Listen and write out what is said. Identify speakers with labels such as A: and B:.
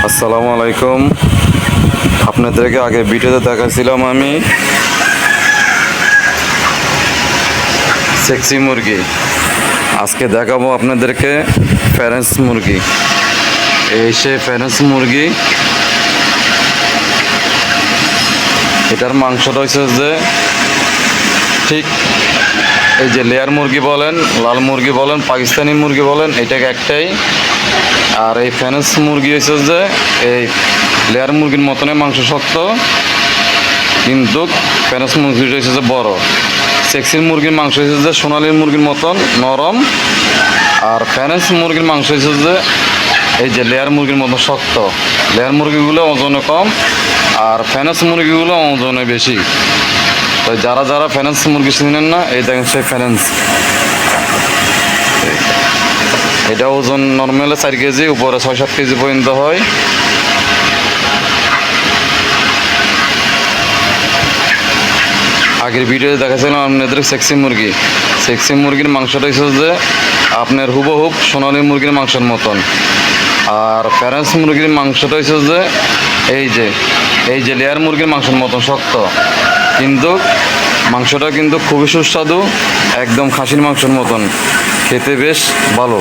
A: আসসালামু আলাইকুম। আপনাদেরকে আগে ভিডিওতে দেখাছিলাম আমি সেক্সি মুরগি। আজকে দেখাবো আপনাদেরকে ফ্রেঞ্চ মুরগি। এই সে ফ্রেঞ্চ মুরগি, এটার মাংসটা হচ্ছে যে ঠিক এই যে লেয়ার মুরগি বলেন, লাল মুরগি বলেন, পাকিস্তানি মুরগি বলেন, এটাকে একটাই। আর এই ফ্রেঞ্চ মুরগি হচ্ছে যে এই লেয়ার মুরগির মতনই মাংস শক্ত, কিন্তু ফ্রেঞ্চ মুরগিটা হচ্ছে যে বড়। সেক্সির মুরগির মাংস হচ্ছে যে সোনালি মুরগির মতন নরম, আর ফ্রেঞ্চ মুরগির মাংস হচ্ছে যে এই যে লেয়ার মুরগির মতো শক্ত। লেয়ার মুরগিগুলো ওজনে কম, আর ফ্রেঞ্চ মুরগিগুলো ওজনে বেশি। তো যারা যারা ফ্রেঞ্চ মুরগি চিনেন না, এই দেখেন সেই ফ্রেঞ্চ। এটা ওজন নর্মালে 4 কেজি, উপরে 6-7 কেজি পর্যন্ত হয়। আগের ভিডিওতে দেখাছিলাম আপনাদের সেক্সি মুরগি। সেক্সি মুরগির মাংসটা হচ্ছে যে আপনার হুবহুব সোনালি মুরগির মাংসের মতন। আর ফ্রেঞ্চ মুরগির মাংসটা হচ্ছে যে এই যে লেয়ার মুরগির মাংসের মতন শক্ত, কিন্তু মাংসটা কিন্তু খুবই সুস্বাদু, একদম খাসির মাংসের মতন, খেতে বেশ ভালো।